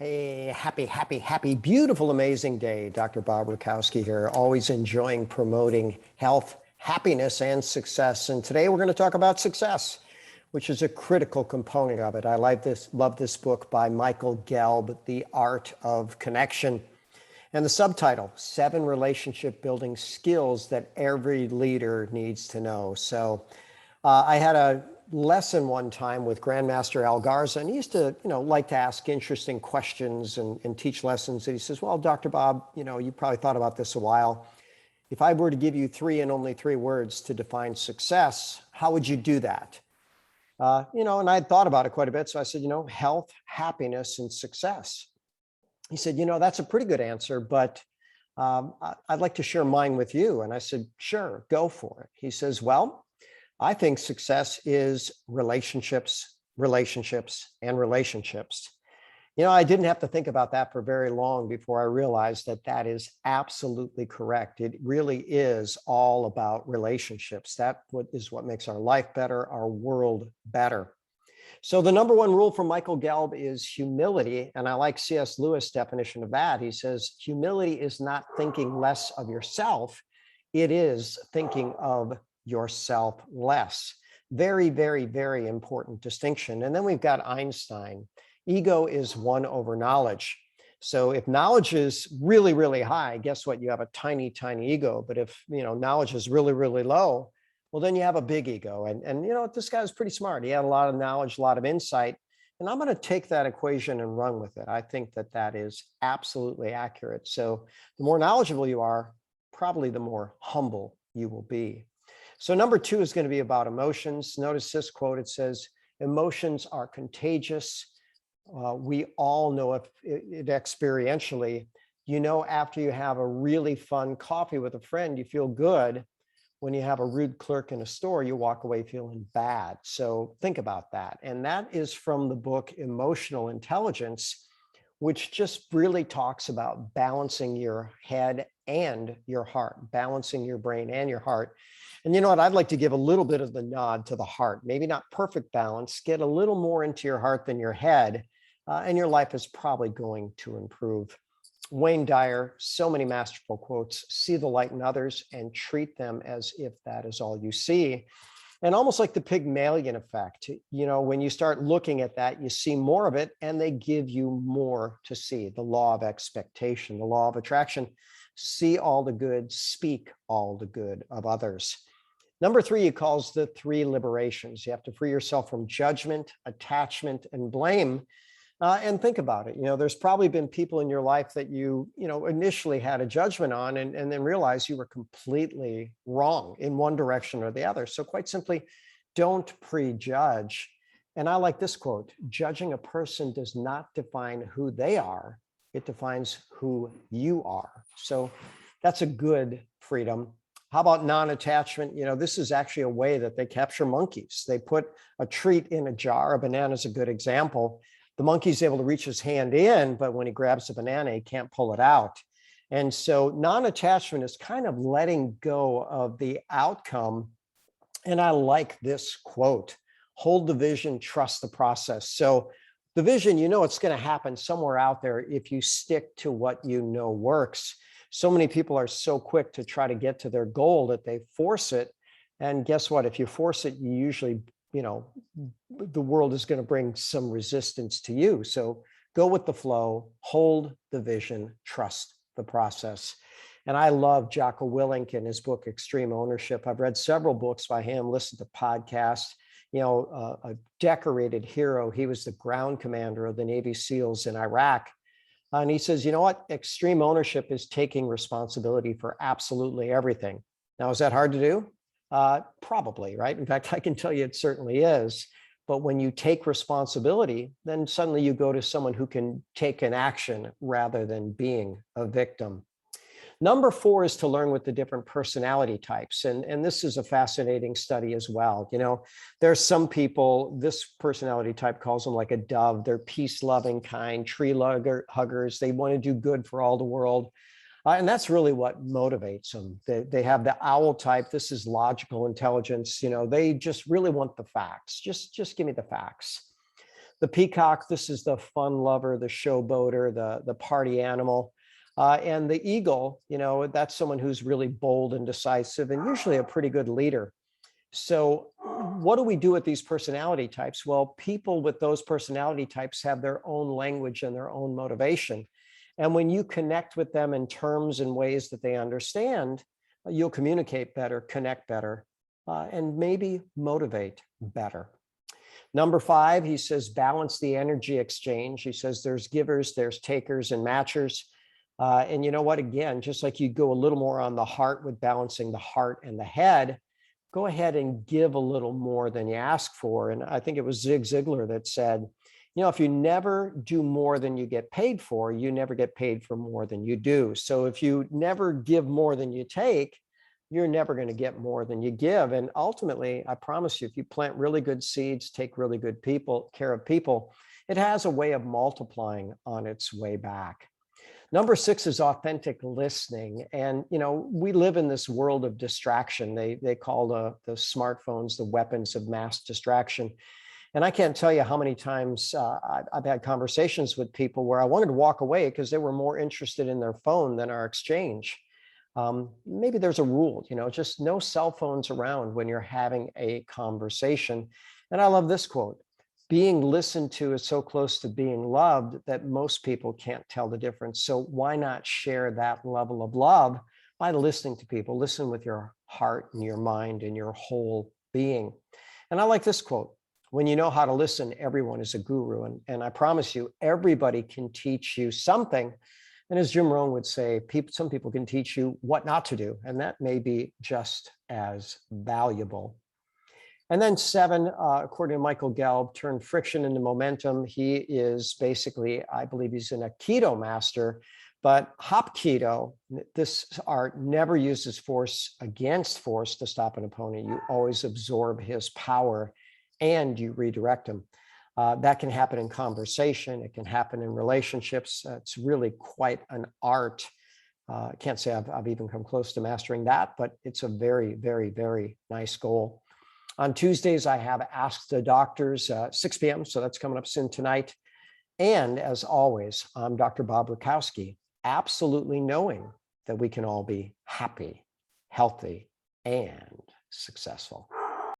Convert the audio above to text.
Hey, happy, beautiful, amazing day. Dr. Bob Rakowski here, always enjoying promoting health, happiness, and success. And today we're going to talk about success, which is a critical component of it. I love this book by Michael Gelb, The Art of Connection. And the subtitle, 7 Relationship Building Skills That Every Leader Needs to Know. So I had a lesson one time with Grandmaster Al Garza, and he used to, like to ask interesting questions and teach lessons. And he says, well, Dr. Bob, you probably thought about this a while. If I were to give you 3 and only 3 words to define success, how would you do that? And I'd thought about it quite a bit. So I said, health, happiness, and success. He said, that's a pretty good answer, but I'd like to share mine with you. And I said, sure, go for it. He says, well, I think success is relationships, relationships, and relationships. I didn't have to think about that for very long before I realized that that is absolutely correct. It really is all about relationships. That is what makes our life better, our world better. So the number one rule from Michael Gelb is humility. And I like C.S. Lewis' definition of that. He says, humility is not thinking less of yourself. It is thinking of yourself less. Very, very, very important distinction. And then we've got Einstein. Ego is 1 over knowledge. So if knowledge is really, really high, guess what? You have a tiny, tiny ego. But if knowledge is really, really low, well, then you have a big ego. And this guy was pretty smart. He had a lot of knowledge, a lot of insight. And I'm going to take that equation and run with it. I think that that is absolutely accurate. So the more knowledgeable you are, probably the more humble you will be. So number 2 is going to be about emotions. Notice this quote. It says, emotions are contagious. We all know it experientially. After you have a really fun coffee with a friend, you feel good. When you have a rude clerk in a store, you walk away feeling bad. So think about that. And that is from the book Emotional Intelligence, which just really talks about balancing your head and your heart, balancing your brain and your heart. And you know what? I'd like to give a little bit of the nod to the heart. Maybe not perfect balance. Get a little more into your heart than your head, and your life is probably going to improve. Wayne Dyer, so many masterful quotes. See the light in others and treat them as if that is all you see. And almost like the Pygmalion effect, when you start looking at that, you see more of it and they give you more to see. The law of expectation, the law of attraction. See all the good, speak all the good of others. Number 3, he calls the 3 liberations. You have to free yourself from judgment, attachment, and blame. And think about it. There's probably been people in your life that you initially had a judgment on and then realized you were completely wrong in one direction or the other. So quite simply, don't prejudge. And I like this quote, judging a person does not define who they are. It defines who you are. So that's a good freedom. How about non-attachment? This is actually a way that they capture monkeys. They put a treat in a jar. A banana is a good example. The monkey's able to reach his hand in, but when he grabs the banana, he can't pull it out. And so non-attachment is kind of letting go of the outcome. And I like this quote, hold the vision, trust the process. So the vision, it's going to happen somewhere out there if you stick to what works. So many people are so quick to try to get to their goal that they force it. And guess what? If you force it, you usually the world is going to bring some resistance to you. So go with the flow, hold the vision, trust the process. And I love Jocko Willink and his book, Extreme Ownership. I've read several books by him, listened to podcasts, a decorated hero. He was the ground commander of the Navy SEALs in Iraq. And he says, extreme ownership is taking responsibility for absolutely everything. Now, is that hard to do? Probably, right? In fact, I can tell you it certainly is. But when you take responsibility, then suddenly you go to someone who can take an action rather than being a victim. Number 4 is to learn with the different personality types. And this is a fascinating study as well. There's some people, this personality type calls them like a dove. They're peace-loving kind, tree huggers. They want to do good for all the world. And that's really what motivates them. They have the owl type. This is logical intelligence. They just really want the facts. Just give me the facts. The peacock, this is the fun lover, the showboater, the party animal. And the eagle, that's someone who's really bold and decisive and usually a pretty good leader. So what do we do with these personality types? Well, people with those personality types have their own language and their own motivation. And when you connect with them in terms and ways that they understand, you'll communicate better, connect better, and maybe motivate better. Number 5, he says, balance the energy exchange. He says there's givers, there's takers and matchers. And you know what, again, just like you go a little more on the heart with balancing the heart and the head, go ahead and give a little more than you ask for. And I think it was Zig Ziglar that said, if you never do more than you get paid for, you never get paid for more than you do. So if you never give more than you take, you're never going to get more than you give. And ultimately, I promise you, if you plant really good seeds, take really good care of people, it has a way of multiplying on its way back. Number 6 is authentic listening. And, we live in this world of distraction. They call the smartphones the weapons of mass distraction. And I can't tell you how many times I've had conversations with people where I wanted to walk away because they were more interested in their phone than our exchange. Maybe there's a rule, just no cell phones around when you're having a conversation. And I love this quote: being listened to is so close to being loved that most people can't tell the difference. So why not share that level of love by listening to people? Listen with your heart and your mind and your whole being. And I like this quote: when you know how to listen, everyone is a guru. And I promise you, everybody can teach you something. And as Jim Rohn would say, some people can teach you what not to do, and that may be just as valuable. And then 7, according to Michael Gelb, turn friction into momentum. He is basically, I believe he's an Aikido master, but Hapkido, this art never uses force against force to stop an opponent. You always absorb his power and you redirect him. That can happen in conversation. It can happen in relationships. It's really quite an art. I can't say I've even come close to mastering that, but it's a very, very, very nice goal. On Tuesdays, I have Ask the Doctors, 6 p.m., so that's coming up soon tonight. And as always, I'm Dr. Bob Rakowski, absolutely knowing that we can all be happy, healthy, and successful.